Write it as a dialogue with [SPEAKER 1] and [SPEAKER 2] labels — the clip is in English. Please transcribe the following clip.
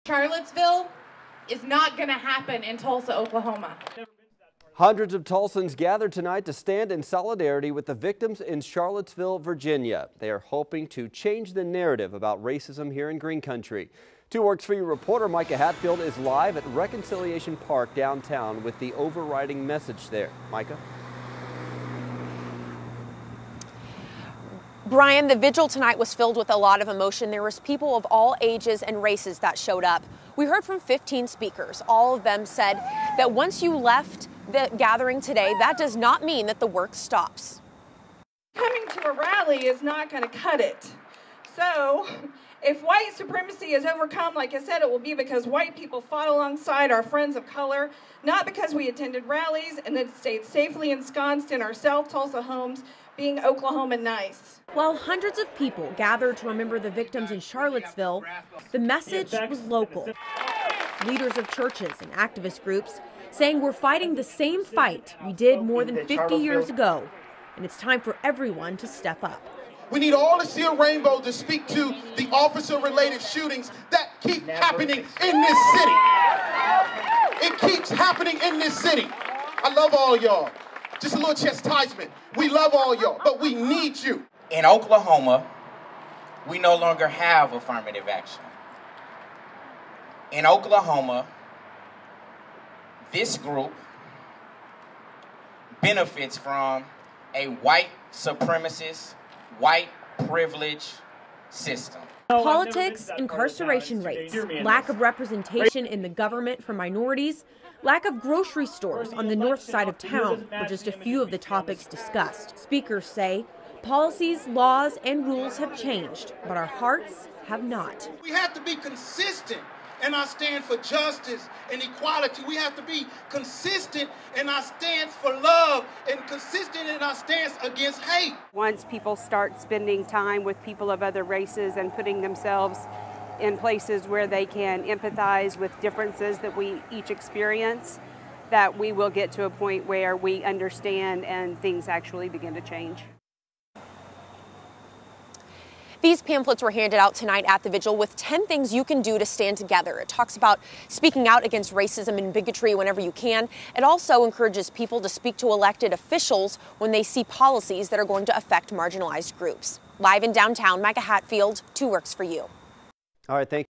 [SPEAKER 1] Charlottesville is not going to happen in Tulsa, Oklahoma.
[SPEAKER 2] Hundreds of Tulsans gathered tonight to stand in solidarity with the victims in Charlottesville, Virginia. They are hoping to change the narrative about racism here in Green Country. 2 Works For You reporter Micah Hatfield is live at Reconciliation Park downtown with the overriding message there. Micah?
[SPEAKER 3] Brian, the vigil tonight was filled with a lot of emotion. There was people of all ages and races that showed up. We heard from 15 speakers. All of them said that once you left the gathering today, that does not mean that the work stops.
[SPEAKER 4] Coming to a rally is not going to cut it. So if white supremacy is overcome, like I said, it will be because white people fought alongside our friends of color, not because we attended rallies and then stayed safely ensconced in our South Tulsa homes, being Oklahoma nice.
[SPEAKER 3] While hundreds of people gathered to remember the victims in Charlottesville, the message was local. Leaders of churches and activist groups saying we're fighting the same fight we did more than 50 years ago, and it's time for everyone to step up.
[SPEAKER 5] We need all to see a rainbow to speak to the officer-related shootings that keep happening in this city. It keeps happening in this city. I love all y'all. Just a little chastisement. We love all y'all, but we need you.
[SPEAKER 6] In Oklahoma, we no longer have affirmative action. In Oklahoma, this group benefits from a white supremacist, white privilege system.
[SPEAKER 3] Politics, incarceration rates, lack of representation in the government for minorities, lack of grocery stores on the north side of town were just a few of the topics discussed. Speakers say policies, laws, and rules have changed, but our hearts have not.
[SPEAKER 5] We have to be consistent in our stand for justice and equality. We have to be consistent in our stance for love and consistent in our stance against hate.
[SPEAKER 7] Once people start spending time with people of other races and putting themselves in places where they can empathize with differences that we each experience, that we will get to a point where we understand and things actually begin to change.
[SPEAKER 3] These pamphlets were handed out tonight at the vigil with 10 things you can do to stand together. It talks about speaking out against racism and bigotry whenever you can. It also encourages people to speak to elected officials when they see policies that are going to affect marginalized groups. Live in downtown, Micah Hatfield, 2 Works For You.
[SPEAKER 2] All right, thank you.